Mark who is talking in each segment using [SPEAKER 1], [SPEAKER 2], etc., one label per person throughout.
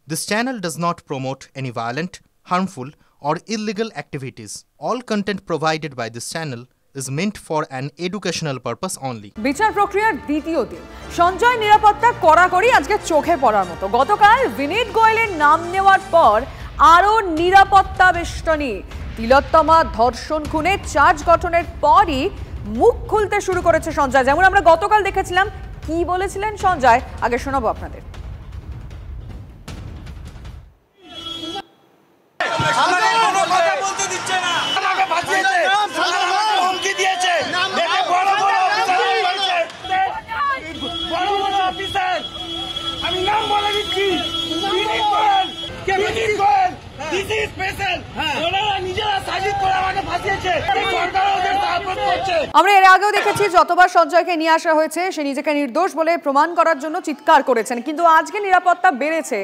[SPEAKER 1] This channel does not promote any violent, harmful, or illegal activities. All content provided by this channel is meant for an educational purpose only.
[SPEAKER 2] বিচার প্রক্রিয়ার দ্বিতীয় দিন সঞ্জয় নিরাপত্তা কড়াকড়ি আজকে চোখে পড়ার মতো। গতকাল বিনীত গোয়েলের নাম নেওয়ার পর আরও নিরাপত্তা বেষ্টনী। তিলোত্তমা ধর্ষণ খুনে চার্জ গঠনের পরই মুখ খুলতে শুরু করেছে সঞ্জয়। যেমন আমরা গতকাল দেখেছিলাম কি বলেছিলেন সঞ্জয়, আগে শোনাবো আপনাদের। আমরা এর আগেও দেখেছি যতবার সঞ্জয়কে নিয়ে আসা হয়েছে সে নিজেকে নির্দোষ বলে প্রমাণ করার জন্য চিৎকার করেছেন, কিন্তু আজকে নিরাপত্তা বেড়েছে,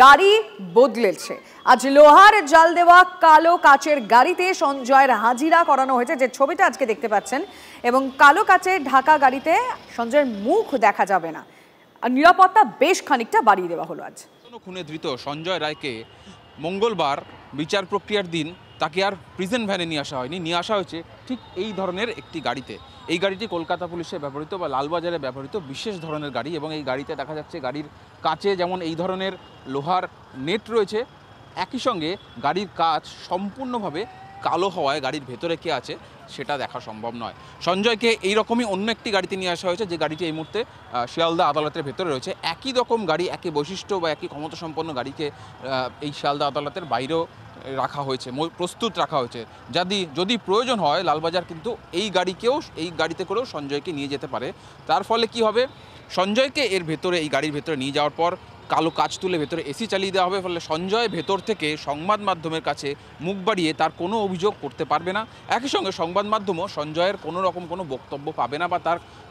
[SPEAKER 2] গাড়ি বদলেছে। আজ লোহার জাল দেওয়া কালো কাচের গাড়িতে সঞ্জয়ের হাজিরা করানো হয়েছে, যে ছবিটা আজকে দেখতে পাচ্ছেন, এবং কালো কাচের ঢাকা গাড়িতে সঞ্জয়ের মুখ দেখা যাবে না। আর নিরাপত্তা বেশ খানিকটা বাড়িয়ে দেওয়া হলো। আজ
[SPEAKER 3] খুনে ধৃত সঞ্জয় রায়কে মঙ্গলবার বিচার প্রক্রিয়ার দিন তাকে আর প্রিজন ভ্যানে নিয়ে আসা হয়নি, নিয়ে আসা হয়েছে ঠিক এই ধরনের একটি গাড়িতে। এই গাড়িটি কলকাতা পুলিশে ব্যবহৃত বা লালবাজারে ব্যবহৃত বিশেষ ধরনের গাড়ি, এবং এই গাড়িতে দেখা যাচ্ছে গাড়ির কাচে যেমন এই ধরনের লোহার নেট রয়েছে, একই সঙ্গে গাড়ির কাচ সম্পূর্ণভাবে কালো হওয়ায় গাড়ির ভেতরে কে আছে সেটা দেখা সম্ভব নয়। সঞ্জয়কে এইরকমই অন্য একটি গাড়িতে নিয়ে আসা হয়েছে, যে গাড়িটি এই মুহূর্তে শিয়ালদা আদালতের ভেতরে রয়েছে। একই রকম গাড়ি, একই বৈশিষ্ট্য বা একই ক্ষমতাসম্পন্ন গাড়িকে এই শিয়ালদা আদালতের বাইরেও রাখা হয়েছে, প্রস্তুত রাখা হয়েছে। যদি প্রয়োজন হয় লালবাজার কিন্তু এই গাড়িতে করেও সঞ্জয়কে নিয়ে যেতে পারে। তার ফলে কি হবে, সঞ্জয়কে এর ভেতরে এই গাড়ির ভেতরে নিয়ে যাওয়ার পর কালো কাচ তুলে ভেতরে এসি চালিয়ে দেওয়া হবে, ফলে সঞ্জয় ভেতর থেকে সংবাদ মাধ্যমের কাছে মুখ বাড়িয়ে তার কোনো অভিযোগ করতে পারবে না। একই সঙ্গে সংবাদ মাধ্যমও সঞ্জয়ের কোনো রকম কোনো বক্তব্য পাবে না, বা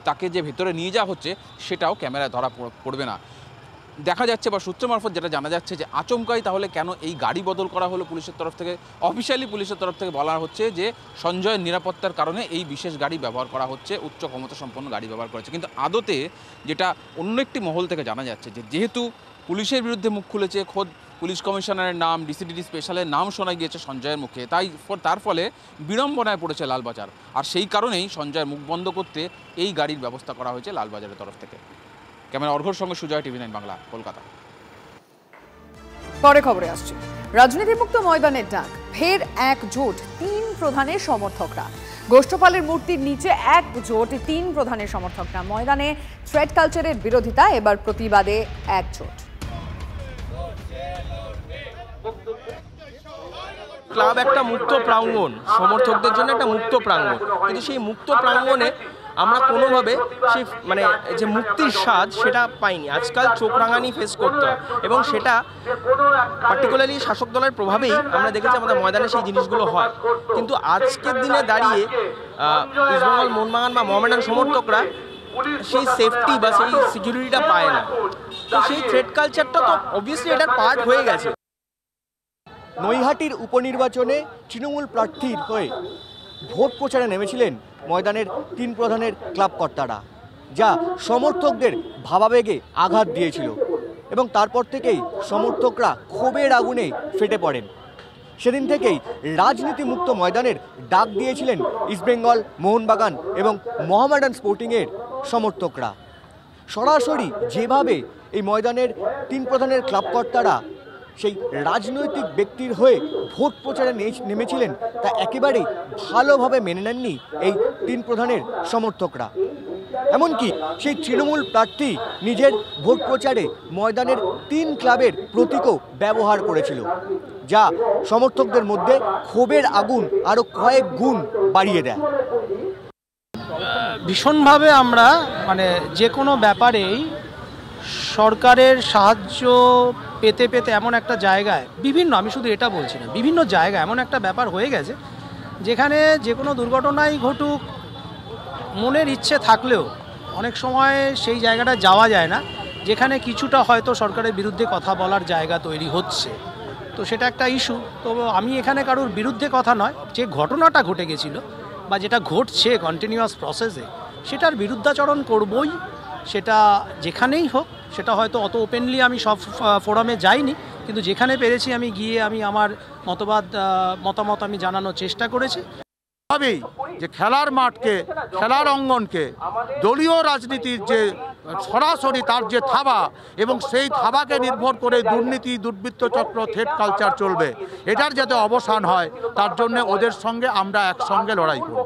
[SPEAKER 3] তাকে যে ভেতরে নিয়ে যাওয়া হচ্ছে সেটাও ক্যামেরায় ধরা পড়বে না। দেখা যাচ্ছে বা সূত্র মারফত যেটা জানা যাচ্ছে যে আচমকাই তাহলে কেন এই গাড়ি বদল করা হলো পুলিশের তরফ থেকে। অফিসিয়ালি পুলিশের তরফ থেকে বলা হচ্ছে যে সঞ্জয়ের নিরাপত্তার কারণে এই বিশেষ গাড়ি ব্যবহার করা হচ্ছে, উচ্চ ক্ষমতা সম্পন্ন গাড়ি ব্যবহার করেছে। কিন্তু আদতে যেটা অন্য একটি মহল থেকে জানা যাচ্ছে যে যেহেতু পুলিশের বিরুদ্ধে মুখ খুলেছে, খোদ পুলিশ কমিশনারের নাম, ডিসিডিডি স্পেশালের নাম শোনা গিয়েছে সঞ্জয়ের মুখে, তার ফলে বিড়ম্বনায় পড়েছে লালবাজার। আর সেই কারণেই সঞ্জয়ের মুখ বন্ধ করতে এই গাড়ির ব্যবস্থা করা হয়েছে লালবাজারের তরফ থেকে। ক্যামেরা অর্ঘর সঙ্গে সুজয়, টিভি 9 বাংলা, কলকাতা।
[SPEAKER 2] পরে খবরে আসছে রাজনীতি মুক্ত ময়দানের ডাক, ফের একজোট 3 প্রধানের সমর্থকরা। গোষ্ঠপালের মূর্তির নিচে একজোট 3 প্রধানের সমর্থকরা। ময়দানে থ্রেড কালচারের বিরোধিতা, এবার প্রতিবাদে একজোট।
[SPEAKER 4] ক্লাব একটা মুক্ত প্রাঙ্গণ, সমর্থকদের জন্য একটা মুক্ত প্রাঙ্গণ, কিন্তু সেই মুক্ত প্রাঙ্গণে আমরা কোনোভাবে সেই যে মুক্তির স্বাদ সেটা পাইনি। আজকাল চোখ রাঙানি ফেস করতে হয়, এবং সেটা পার্টিকুলারলি শাসক দলের প্রভাবেই আমরা দেখেছি আমাদের ময়দানে সেই জিনিসগুলো হয়। কিন্তু আজকের দিনে দাঁড়িয়ে ইস্টবেঙ্গল মোহনবাগান বা মোহামেডান সমর্থকরা সেই সেফটি বা সেই সিকিউরিটিটা পায় না। তো সেই থ্রেড কালচারটা তো অবভিয়াসলি এটার পার্ট হয়ে গেছে।
[SPEAKER 5] নৈহাটির উপনির্বাচনে তৃণমূল প্রার্থীর হয়ে ভোট প্রচারে নেমেছিলেন ময়দানের 3 প্রধানের ক্লাব কর্তারা, যা সমর্থকদের ভাবাবেগে আঘাত দিয়েছিল, এবং তারপর থেকেই সমর্থকরা ক্ষোভের আগুনে ফেটে পড়েন। সেদিন থেকেই রাজনীতি মুক্ত ময়দানের ডাক দিয়েছিলেন ইস্টবেঙ্গল, মোহনবাগান এবং মোহামেডান স্পোর্টিংয়ের সমর্থকরা। সরাসরি যেভাবে এই ময়দানের 3 প্রধানের ক্লাব কর্তারা সেই রাজনৈতিক ব্যক্তির হয়ে ভোট প্রচারে নেমেছিলেন, তা একেবারেই ভালোভাবে মেনে নেননি এই 3 প্রধানের সমর্থকরা। এমনকি সেই তৃণমূল প্রার্থী নিজের ভোট প্রচারে ময়দানের 3 ক্লাবের প্রতীকও ব্যবহার করেছিল, যা সমর্থকদের মধ্যে ক্ষোভের আগুন আরও কয়েক গুণ বাড়িয়ে দেয়।
[SPEAKER 6] ভীষণভাবে আমরা যে কোনো ব্যাপারেই সরকারের সাহায্য পেতে পেতে এমন একটা জায়গায় আমি শুধু এটা বলছি না, বিভিন্ন জায়গায় এমন একটা ব্যাপার হয়ে গেছে যেখানে যে কোনো দুর্ঘটনাই ঘটুক, মনের ইচ্ছে থাকলেও অনেক সময় সেই জায়গাটা যাওয়া যায় না, যেখানে কিছুটা হয়তো সরকারের বিরুদ্ধে কথা বলার জায়গা তৈরি হচ্ছে। তো সেটা একটা ইস্যু। তো আমি এখানে কারোর বিরুদ্ধে কথা নয়, যে ঘটনাটা ঘটে গেছিলো বা যেটা ঘটছে কন্টিনিউয়াস প্রসেসে, সেটার বিরুদ্ধাচরণ করবই, সেটা যেখানেই হোক। সেটা হয়তো অত ওপেনলি আমি সব ফোরামে যাইনি, কিন্তু যেখানে পেরেছি আমি গিয়ে আমি আমার মতামত আমি জানানোর চেষ্টা করেছি।
[SPEAKER 7] ভাবেই যে খেলার মাঠকে, খেলার অঙ্গনকে দলীয় রাজনীতির যে সরাসরি তার যে থাবা, এবং সেই থাবাকে নির্ভর করে দুর্নীতি, দুর্বৃত্ত চক্র, থ্রেড কালচার চলবে, এটার যাতে অবসান হয় তার জন্য ওদের সঙ্গে আমরা একসঙ্গে লড়াই করব।